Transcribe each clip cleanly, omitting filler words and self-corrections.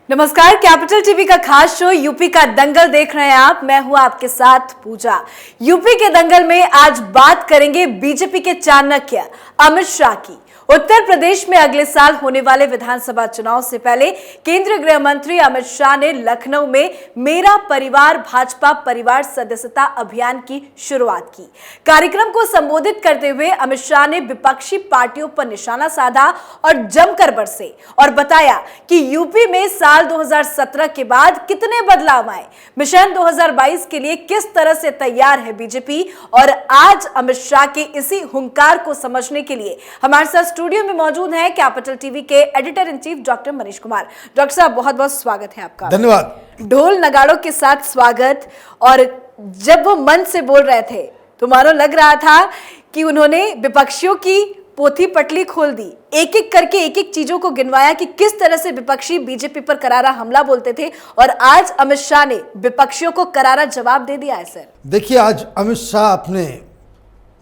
नमस्कार, capital TV का खास शो यूपी का दंगल देख रहे हैं आप। मैं हूं आपके साथ पूजा। यूपी के दंगल में आज बात करेंगे बीजेपी के चाणक्य अमित शाह की। उत्तर प्रदेश में अगले साल होने वाले विधानसभा चुनाव से पहले केंद्रीय गृह मंत्री अमित शाह ने लखनऊ में मेरा परिवार भाजपा परिवार सदस्यता अभियान की शुरुआत की। कार्यक्रम को संबोधित करते हुए अमित शाह ने विपक्षी पार्टियों पर निशाना साधा और जमकर बरसे और बताया कि यूपी में साल 2017 के बाद कितने बदलाव आए, मिशन 2022 के लिए किस तरह से तैयार है बीजेपी। और आज अमित शाह के इसी हुंकार को समझने के लिए हमारे साथ स्टूडियो में मौजूद हैं कैपिटल टीवी के editor in chief doctor Manish Kumar. Doctor साहब, बहुत बहुत स्वागत है आपका। धन्यवाद। ढोल नगाड़ों के साथ स्वागत। और जब वो मन से बोल रहे थे तो मानो लग रहा था कि उन्होंने विपक्षियों की पोथी पटली खोल दी, एक एक करके एक एक चीजों को गिनवाया कि किस तरह से विपक्षी बीजेपी पर करारा हमला बोलते थे। और आज अमित शाह ने विपक्षियों को करारा जवाब दे दिया है। सर देखिए, आज अमित शाह अपने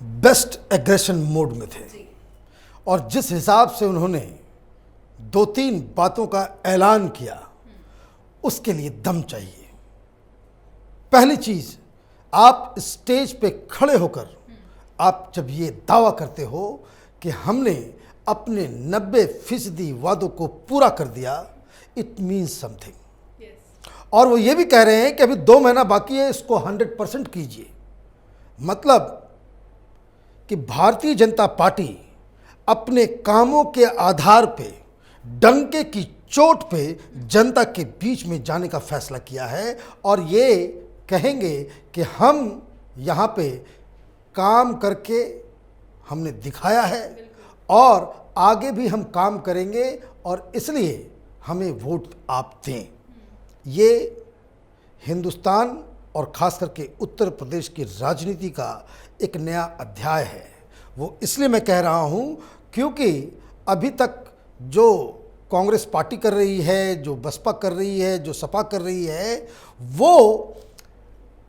बेस्ट एग्रेशन मोड में थे और जिस हिसाब से उन्होंने 2-3 बातों का ऐलान किया उसके लिए दम चाहिए। पहली चीज, आप स्टेज पे खड़े होकर आप जब ये दावा करते हो कि हमने अपने 90% वादों को पूरा कर दिया, इट मीन्स समथिंग। और वो ये भी कह रहे हैं कि अभी 2 महीना बाकी है, इसको 100% कीजिए। मतलब कि भारतीय जनता पार्टी अपने कामों के आधार पे डंके की चोट पे जनता के बीच में जाने का फैसला किया है और ये कहेंगे कि हम यहाँ पे काम करके हमने दिखाया है और आगे भी हम काम करेंगे और इसलिए हमें वोट आप दें। ये हिंदुस्तान और ख़ास करके उत्तर प्रदेश की राजनीति का एक नया अध्याय है। वो इसलिए मैं कह रहा हूँ क्योंकि अभी तक जो कांग्रेस पार्टी कर रही है, जो बसपा कर रही है, जो सपा कर रही है, वो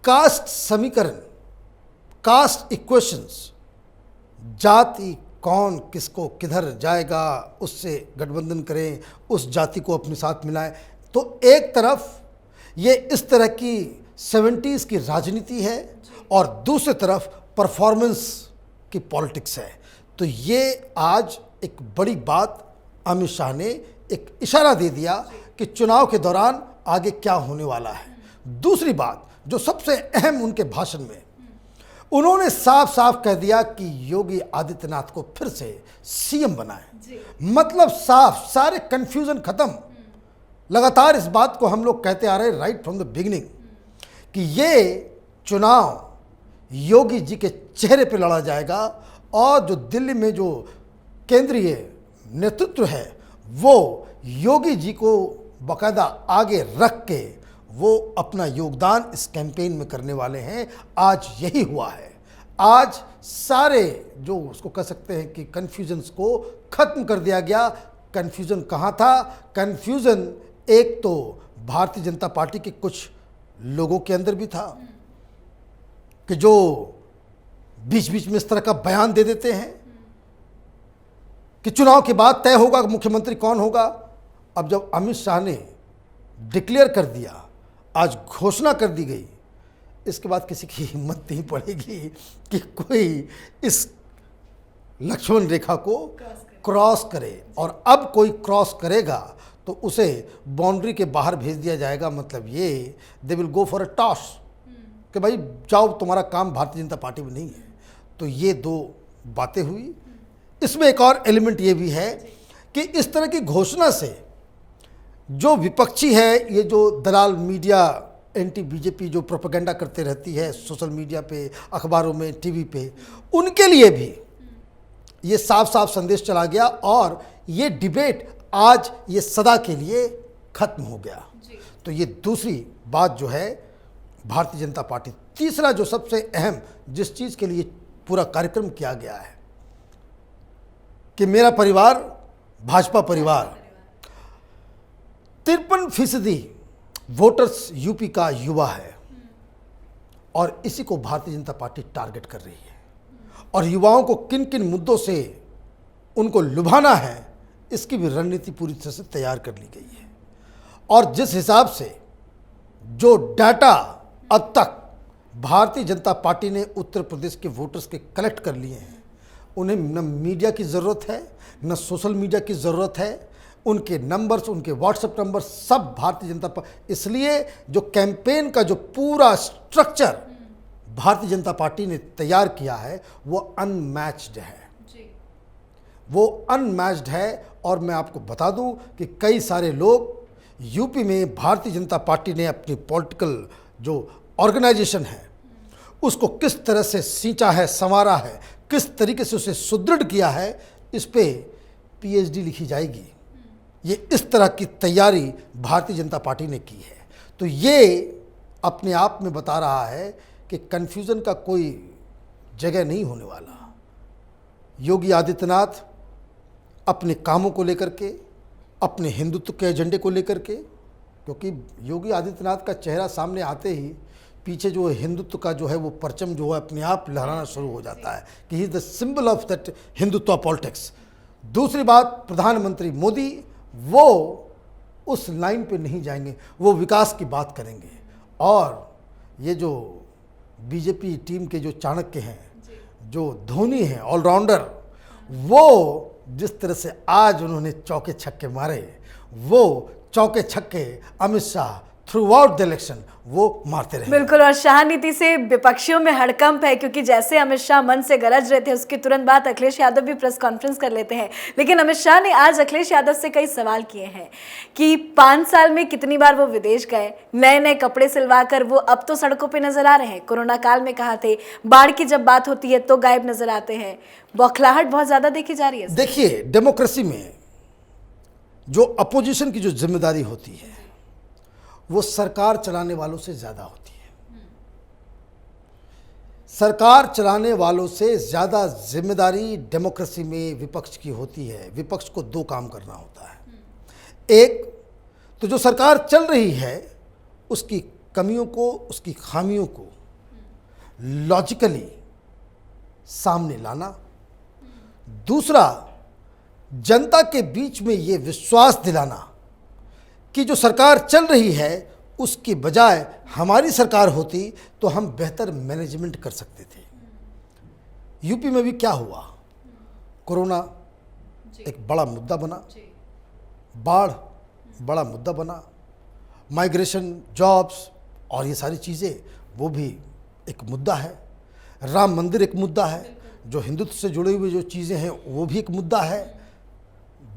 कास्ट समीकरण, कास्ट इक्वेशंस, जाति कौन किसको किधर जाएगा उससे गठबंधन करें, उस जाति को अपने साथ मिलाएं। तो एक तरफ ये इस तरह की 70s की राजनीति है और दूसरी तरफ परफॉर्मेंस की पॉलिटिक्स है। तो ये आज एक बड़ी बात अमित शाह ने एक इशारा दे दिया कि चुनाव के दौरान आगे क्या होने वाला है। दूसरी बात जो सबसे अहम उनके भाषण में, उन्होंने साफ साफ कह दिया कि योगी आदित्यनाथ को फिर से सीएम बनाएं। मतलब साफ, सारे कंफ्यूजन खत्म। लगातार इस बात को हम लोग कहते आ रहे राइट फ्रॉम द बिगिनिंग कि ये चुनाव योगी जी के चेहरे पे लड़ा जाएगा और जो दिल्ली में जो केंद्रीय नेतृत्व है वो योगी जी को बाकायदा आगे रख के वो अपना योगदान इस कैंपेन में करने वाले हैं। आज यही हुआ है। आज सारे जो उसको कह सकते हैं कि कन्फ्यूजन्स को ख़त्म कर दिया गया। कन्फ्यूज़न कहाँ था? कन्फ्यूज़न एक तो भारतीय जनता पार्टी के कुछ लोगों के अंदर भी था कि जो बीच बीच में इस तरह का बयान दे देते हैं कि चुनाव के बाद तय होगा मुख्यमंत्री कौन होगा। अब जब अमित शाह ने डिक्लेयर कर दिया, आज घोषणा कर दी गई, इसके बाद किसी की हिम्मत नहीं पड़ेगी कि कोई इस लक्ष्मण रेखा को क्रॉस करे। और अब कोई क्रॉस करेगा तो उसे बाउंड्री के बाहर भेज दिया जाएगा। मतलब ये they will go for a toss कि भाई जाओ, तुम्हारा काम भारतीय जनता पार्टी में नहीं है। तो ये 2 बातें हुई। इसमें एक और एलिमेंट ये भी है कि इस तरह की घोषणा से जो विपक्षी है, ये जो दलाल मीडिया एंटी बीजेपी जो प्रोपेगेंडा करते रहती है सोशल मीडिया पे, अखबारों में, टीवी पे, उनके लिए भी ये साफ साफ संदेश चला गया और ये डिबेट आज ये सदा के लिए खत्म हो गया। तो ये दूसरी बात जो है भारतीय जनता पार्टी। तीसरा जो सबसे अहम जिस चीज़ के लिए पूरा कार्यक्रम किया गया है कि मेरा परिवार भाजपा परिवार, 53% वोटर्स यूपी का युवा है और इसी को भारतीय जनता पार्टी टारगेट कर रही है। और युवाओं को किन किन मुद्दों से उनको लुभाना है, इसकी भी रणनीति पूरी तरह से तैयार कर ली गई है। और जिस हिसाब से जो डाटा अब तक भारतीय जनता पार्टी ने उत्तर प्रदेश के वोटर्स के कलेक्ट कर लिए हैं, उन्हें न मीडिया की ज़रूरत है, न सोशल मीडिया की ज़रूरत है। उनके नंबर्स, उनके व्हाट्सएप नंबर सब भारतीय जनता पार्टी, इसलिए जो कैंपेन का जो पूरा स्ट्रक्चर भारतीय जनता पार्टी ने तैयार किया है वो अनमैच्ड है, वो अनमैच्ड है। और मैं आपको बता दूं कि कई सारे लोग यूपी में भारतीय जनता पार्टी ने अपनी पॉलिटिकल जो ऑर्गेनाइजेशन है उसको किस तरह से सींचा है, संवारा है, किस तरीके से उसे सुदृढ़ किया है, इस पे पीएचडी लिखी जाएगी। ये इस तरह की तैयारी भारतीय जनता पार्टी ने की है। तो ये अपने आप में बता रहा है कि कन्फ्यूज़न का कोई जगह नहीं होने वाला। योगी आदित्यनाथ अपने कामों को लेकर के, अपने हिंदुत्व के एजेंडे को लेकर के, क्योंकि योगी आदित्यनाथ का चेहरा सामने आते ही पीछे जो हिंदुत्व का जो है वो परचम जो है अपने आप लहराना शुरू हो जाता है कि he is the symbol of that Hindutva politics. दूसरी बात, प्रधानमंत्री मोदी वो उस लाइन पे नहीं जाएंगे, वो विकास की बात करेंगे। और ये जो बीजेपी टीम के जो चाणक्य हैं, जो धोनी हैं ऑलराउंडर, वो जिस तरह से आज उन्होंने चौके छक्के मारे, वो चौके छक्के Amit Shah through out the election वो मारते रहे। बिल्कुल, और शाह नीति से विपक्षियों में हड़कंप है, क्योंकि जैसे अमित शाह मन से गरज रहे थे उसके तुरंत बाद अखिलेश यादव भी प्रेस कॉन्फ्रेंस कर लेते हैं। लेकिन अमित शाह ने आज अखिलेश यादव से कई सवाल किए हैं कि 5 साल में कितनी बार वो विदेश गए, नए नए कपड़े सिलवाकर वो अब तो सड़कों पर नजर आ रहे हैं, कोरोना काल में कहा थे, बाढ़ की जब बात होती है तो गायब नजर आते हैं, बौखलाहट बहुत ज्यादा देखी जा रही है। देखिए, डेमोक्रेसी में जो अपोजिशन की जो जिम्मेदारी होती है वो सरकार चलाने वालों से ज़्यादा होती है। सरकार चलाने वालों से ज़्यादा जिम्मेदारी डेमोक्रेसी में विपक्ष की होती है। विपक्ष को 2 काम करना होता है। एक तो जो सरकार चल रही है उसकी कमियों को, उसकी खामियों को लॉजिकली सामने लाना। दूसरा, जनता के बीच में ये विश्वास दिलाना कि जो सरकार चल रही है उसकी बजाय हमारी सरकार होती तो हम बेहतर मैनेजमेंट कर सकते थे। यूपी में भी क्या हुआ, कोरोना एक बड़ा मुद्दा बना, बाढ़ बड़ा मुद्दा बना, माइग्रेशन, जॉब्स और ये सारी चीज़ें वो भी एक मुद्दा है, राम मंदिर एक मुद्दा है, जो हिंदुत्व से जुड़े हुए जो चीज़ें हैं वो भी एक मुद्दा है,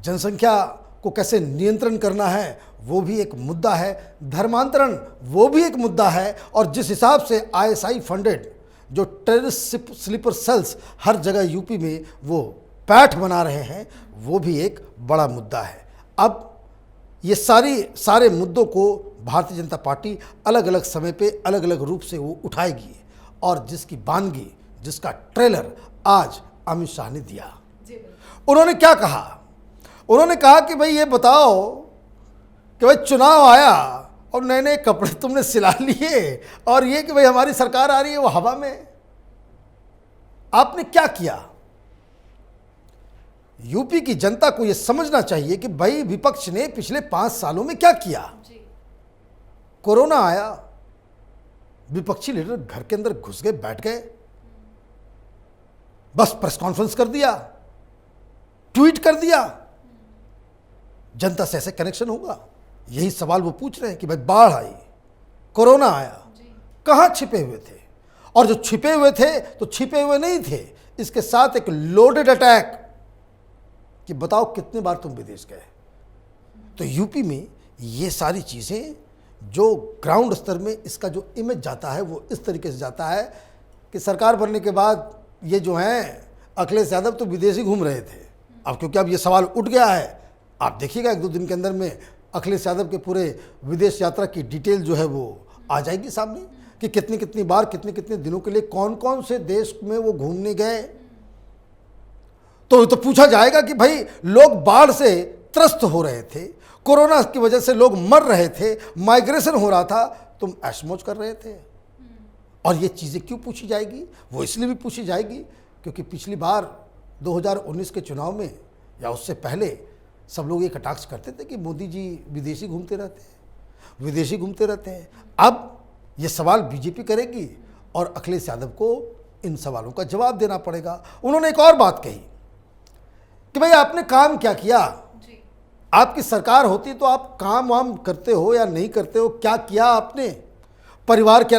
जनसंख्या को कैसे नियंत्रण करना है वो भी एक मुद्दा है, धर्मांतरण वो भी एक मुद्दा है, और जिस हिसाब से आईएसआई फंडेड जो टेररिस्ट स्लीपर सेल्स हर जगह यूपी में वो पैठ बना रहे हैं वो भी एक बड़ा मुद्दा है। अब ये सारे मुद्दों को भारतीय जनता पार्टी अलग अलग समय पे अलग अलग रूप से वो उठाएगी, और जिसकी बानगी, जिसका ट्रेलर आज अमित शाह ने दिया। उन्होंने क्या कहा? उन्होंने कहा कि भाई ये बताओ कि भाई चुनाव आया और नए नए कपड़े तुमने सिला लिए, और ये कि भाई हमारी सरकार आ रही है वो हवा में। आपने क्या किया? यूपी की जनता को यह समझना चाहिए कि भाई विपक्ष ने पिछले 5 सालों में क्या किया। कोरोना आया, विपक्षी लीडर घर के अंदर घुस गए, बैठ गए, बस प्रेस कॉन्फ्रेंस कर दिया, ट्वीट कर दिया। जनता से ऐसे कनेक्शन होगा? यही सवाल वो पूछ रहे हैं कि भाई बाढ़ आई, कोरोना आया, कहां छिपे हुए थे? और जो छिपे हुए थे तो छिपे हुए नहीं थे, इसके साथ एक लोडेड अटैक कि बताओ कितने बार तुम विदेश गए। तो यूपी में ये सारी चीज़ें जो ग्राउंड स्तर में इसका जो इमेज जाता है वो इस तरीके से जाता है कि सरकार बनने के बाद ये जो हैं अखिलेश यादव तो विदेशी घूम रहे थे, अब क्योंकि अब ये सवाल उठ गया है, आप देखिएगा 1-2 दिन के अंदर में अखिलेश यादव के पूरे विदेश यात्रा की डिटेल जो है वो आ जाएगी सामने कि कितनी कितनी बार, कितने कितने दिनों के लिए, कौन कौन से देश में वो घूमने गए। तो पूछा जाएगा कि भाई लोग बाढ़ से त्रस्त हो रहे थे, कोरोना की वजह से लोग मर रहे थे, माइग्रेशन हो रहा था, तुम ऐशमौज कर रहे थे। और ये चीज़ें क्यों पूछी जाएगी? वो इसलिए भी पूछी जाएगी क्योंकि पिछली बार 2019 के चुनाव में या उससे पहले सब लोग ये कटाक्ष करते थे कि मोदी जी विदेशी घूमते रहते हैं। विदेशी घूमते रहते हैं। अब ये सवाल बीजेपी करेगी और अखिलेश यादव को इन सवालों का जवाब देना पड़ेगा। उन्होंने एक और बात कही कि भाई आपने काम क्या किया, आपकी सरकार होती तो आप काम वाम करते हो या नहीं करते हो, क्या किया आपने परिवार के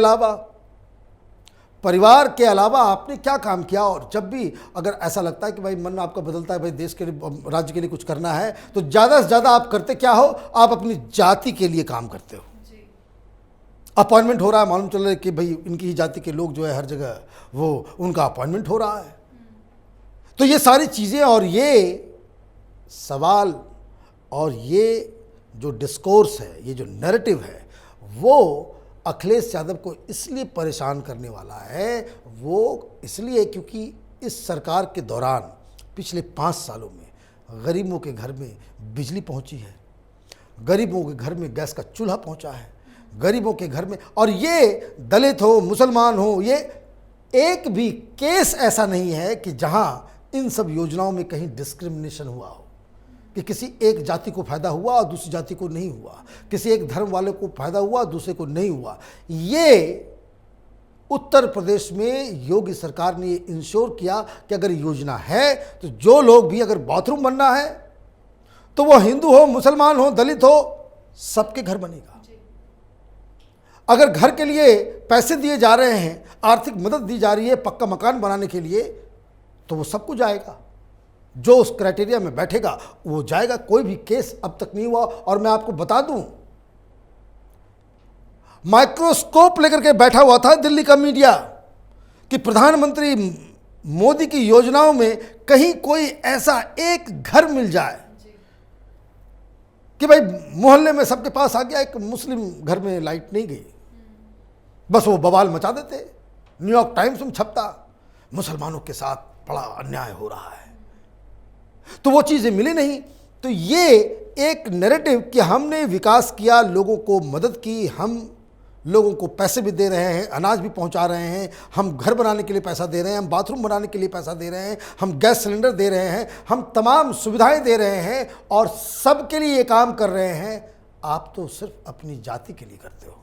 अलावा आपने क्या काम किया। और जब भी अगर ऐसा लगता है कि भाई मन आपका बदलता है, भाई देश के लिए, राज्य के लिए कुछ करना है, तो ज़्यादा से ज़्यादा आप करते क्या हो, आप अपनी जाति के लिए काम करते हो। अपॉइंटमेंट हो रहा है, मालूम चल रहा है कि भाई इनकी ही जाति के लोग जो है हर जगह वो उनका अपॉइंटमेंट हो रहा है। तो ये सारी चीज़ें और ये सवाल और ये जो डिस्कोर्स है, ये जो नैरेटिव है, वो अखिलेश यादव को इसलिए परेशान करने वाला है। वो इसलिए क्योंकि इस सरकार के दौरान पिछले 5 सालों में गरीबों के घर में बिजली पहुंची है, गरीबों के घर में गैस का चूल्हा पहुंचा है, गरीबों के घर में, और ये दलित हो मुसलमान हो, ये एक भी केस ऐसा नहीं है कि जहां इन सब योजनाओं में कहीं डिस्क्रिमिनेशन हुआ हो, कि किसी एक जाति को फायदा हुआ और दूसरी जाति को नहीं हुआ, किसी एक धर्म वाले को फायदा हुआ दूसरे को नहीं हुआ। ये उत्तर प्रदेश में योगी सरकार ने ये इंश्योर किया कि अगर योजना है तो जो लोग भी, अगर बाथरूम बनना है तो वो हिंदू हो मुसलमान हो दलित हो, सबके घर बनेगा। अगर घर के लिए पैसे दिए जा रहे हैं, आर्थिक मदद दी जा रही है पक्का मकान बनाने के लिए, तो वो सबको जाएगा। जो उस क्राइटेरिया में बैठेगा वो जाएगा। कोई भी केस अब तक नहीं हुआ। और मैं आपको बता दूं, माइक्रोस्कोप लेकर के बैठा हुआ था दिल्ली का मीडिया कि प्रधानमंत्री मोदी की योजनाओं में कहीं कोई ऐसा एक घर मिल जाए कि भाई मोहल्ले में सबके पास आ गया, एक मुस्लिम घर में लाइट नहीं गई, बस वो बवाल मचा देते। न्यूयॉर्क टाइम्स में छपता, मुसलमानों के साथ बड़ा अन्याय हो रहा है। तो वो चीज़ें मिली नहीं। तो ये एक नैरेटिव कि हमने विकास किया, लोगों को मदद की, हम लोगों को पैसे भी दे रहे हैं, अनाज भी पहुंचा रहे हैं, हम घर बनाने के लिए पैसा दे रहे हैं, हम बाथरूम बनाने के लिए पैसा दे रहे हैं, हम गैस सिलेंडर दे रहे हैं, हम तमाम सुविधाएं दे रहे हैं और सबके लिए ये काम कर रहे हैं। आप तो सिर्फ अपनी जाति के लिए करते हो।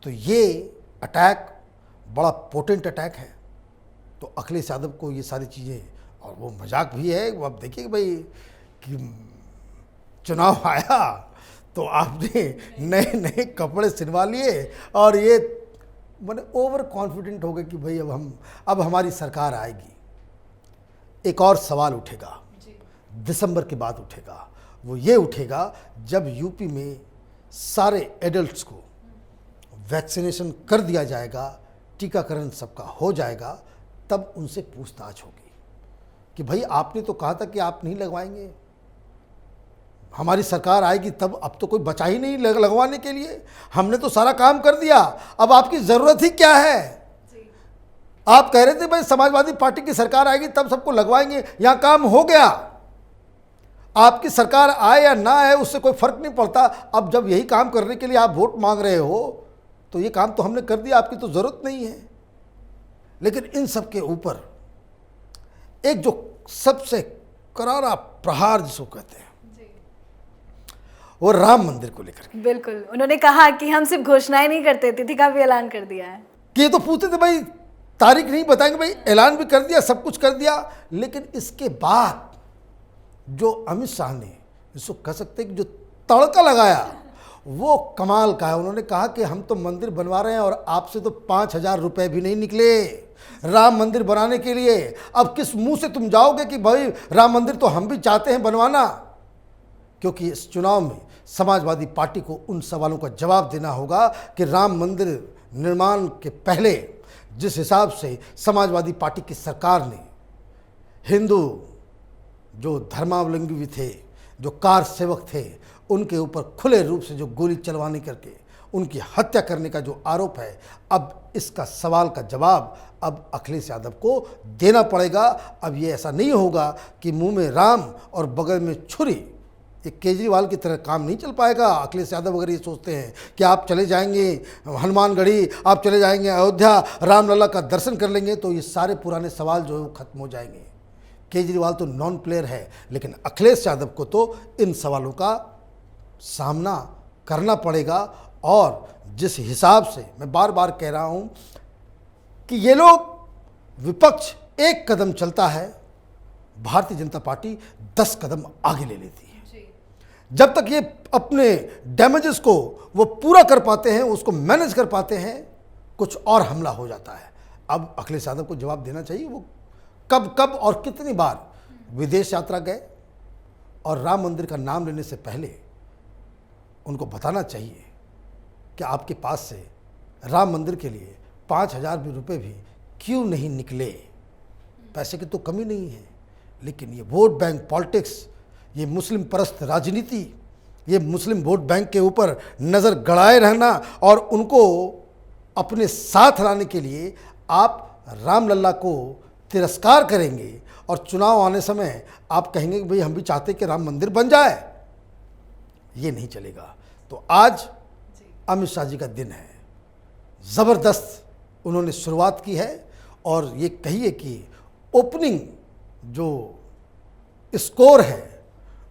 तो ये अटैक बड़ा पोटेंट अटैक है। तो अखिलेश यादव को ये सारी चीज़ें, और वो मजाक भी है। वो आप देखिए कि भाई कि चुनाव आया तो आपने नए नए कपड़े सिलवा लिए और ये मैंने ओवर कॉन्फिडेंट हो गए कि भाई अब हमारी सरकार आएगी। एक और सवाल उठेगा, दिसंबर के बाद उठेगा। वो ये उठेगा जब यूपी में सारे एडल्ट्स को वैक्सीनेशन कर दिया जाएगा, टीकाकरण सबका हो जाएगा, तब उनसे पूछताछ होगी कि भाई आपने तो कहा था कि आप नहीं लगवाएंगे, हमारी सरकार आएगी तब। अब तो कोई बचा ही नहीं लगवाने के लिए, हमने तो सारा काम कर दिया, अब आपकी ज़रूरत ही क्या है। आप कह रहे थे भाई समाजवादी पार्टी की सरकार आएगी तब सबको लगवाएंगे, यहाँ काम हो गया। आपकी सरकार आए या ना आए उससे कोई फर्क नहीं पड़ता। अब जब यही काम करने के लिए आप वोट मांग रहे हो तो ये काम तो हमने कर दिया, आपकी तो ज़रूरत नहीं है। लेकिन इन सब के ऊपर एक जो सबसे करारा प्रहार जिसको कहते हैं, वो राम मंदिर को लेकर। बिल्कुल, उन्होंने कहा कि हम सिर्फ घोषणाएं नहीं करते, तिथि का भी ऐलान कर दिया है। कि ये तो पूछते थे भाई तारीख नहीं बताएंगे, भाई ऐलान भी कर दिया, सब कुछ कर दिया। लेकिन इसके बाद जो अमित शाह ने, इसको कह सकते हैं कि जो तड़का लगाया वो कमाल का है। उन्होंने कहा कि हम तो मंदिर बनवा रहे हैं और आपसे तो 5,000 रुपये भी नहीं निकले राम मंदिर बनाने के लिए। अब किस मुंह से तुम जाओगे कि भाई राम मंदिर तो हम भी चाहते हैं बनवाना। क्योंकि इस चुनाव में समाजवादी पार्टी को उन सवालों का जवाब देना होगा कि राम मंदिर निर्माण के पहले जिस हिसाब से समाजवादी पार्टी की सरकार ने हिंदू जो धर्मावलंबी भी थे, जो कार सेवक थे, उनके ऊपर खुले रूप से जो गोली चलवाने करके उनकी हत्या करने का जो आरोप है, अब इसका सवाल का जवाब अब अखिलेश यादव को देना पड़ेगा। अब ये ऐसा नहीं होगा कि मुंह में राम और बगल में छुरी, एक केजरीवाल की तरह काम नहीं चल पाएगा। अखिलेश यादव अगर ये सोचते हैं कि आप चले जाएंगे हनुमानगढ़ी, आप चले जाएंगे अयोध्या, रामलला का दर्शन कर लेंगे, तो ये सारे पुराने सवाल जो है वो खत्म हो जाएंगे। केजरीवाल तो नॉन प्लेयर है, लेकिन अखिलेश यादव को तो इन सवालों का सामना करना पड़ेगा। और जिस हिसाब से मैं बार बार कह रहा हूं कि ये लोग, विपक्ष एक कदम चलता है, भारतीय जनता पार्टी 10 कदम आगे ले लेती है। जब तक ये अपने डैमेजेस को वो पूरा कर पाते हैं, उसको मैनेज कर पाते हैं, कुछ और हमला हो जाता है। अब अखिलेश यादव को जवाब देना चाहिए, वो कब कब और कितनी बार विदेश यात्रा गए, और राम मंदिर का नाम लेने से पहले उनको बताना चाहिए कि आपके पास से राम मंदिर के लिए 5,000 रुपये भी क्यों नहीं निकले। पैसे की तो कमी नहीं है, लेकिन ये वोट बैंक पॉलिटिक्स, ये मुस्लिम परस्त राजनीति, ये मुस्लिम वोट बैंक के ऊपर नज़र गड़ाए रहना और उनको अपने साथ लाने के लिए आप रामलला को तिरस्कार करेंगे, और चुनाव आने समय आप कहेंगे कि भाई हम भी चाहते कि राम मंदिर बन जाए। ये नहीं चलेगा। तो आज अमित शाह जी का दिन है, ज़बरदस्त उन्होंने शुरुआत की है, और ये कहिए कि ओपनिंग जो स्कोर है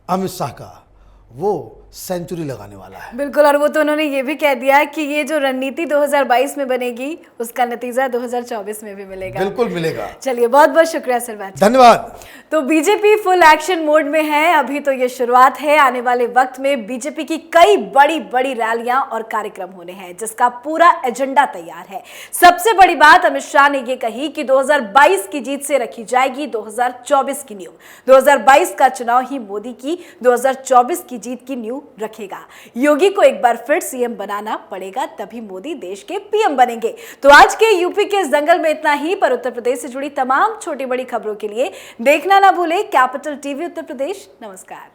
अमित शाह का, वो सेंचुरी लगाने वाला है। बिल्कुल, और वो तो उन्होंने ये भी कह दिया कि ये जो रणनीति 2022 में बनेगी, उसका नतीजा 2024 में भी मिलेगा। बिल्कुल मिलेगा। चलिए, बहुत बहुत शुक्रिया सरबाज, धन्यवाद। तो बीजेपी फुल एक्शन मोड में है। अभी तो ये शुरुआत है, आने वाले वक्त में बीजेपी की कई बड़ी बड़ी रैलियां और कार्यक्रम होने हैं, जिसका पूरा एजेंडा तैयार है। सबसे बड़ी बात अमित शाह ने ये कही कि 2022 की जीत से रखी जाएगी 2024 की नींव। 2022 का चुनाव ही मोदी की 2024 की जीत की नींव रखेगा। योगी को एक बार फिर सीएम बनाना पड़ेगा, तभी मोदी देश के पीएम बनेंगे। तो आज के यूपी के इस दंगल में इतना ही, पर उत्तर प्रदेश से जुड़ी तमाम छोटी बड़ी खबरों के लिए देखना ना भूले कैपिटल टीवी उत्तर प्रदेश। नमस्कार।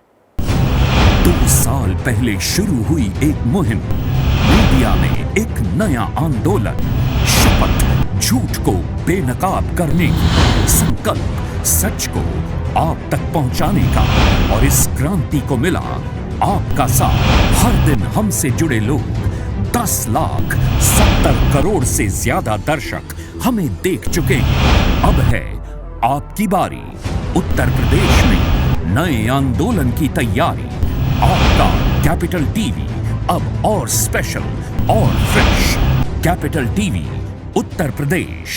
2 साल पहले शुरू हुई एक मुहिम, मीडिया में एक नया आंदोलन, शपथ झूठ को बेनकाब करने की, संकल्प सच को आप तक पहुंचाने का, और इस क्रांति को मिला आपका साथ। हर दिन हमसे जुड़े लोग, 10,70 करोड़ से ज्यादा दर्शक हमें देख चुके हैं। अब है आपकी बारी। उत्तर प्रदेश में नए आंदोलन की तैयारी। आपका कैपिटल टीवी अब और स्पेशल और fresh. Capital TV Uttar Pradesh.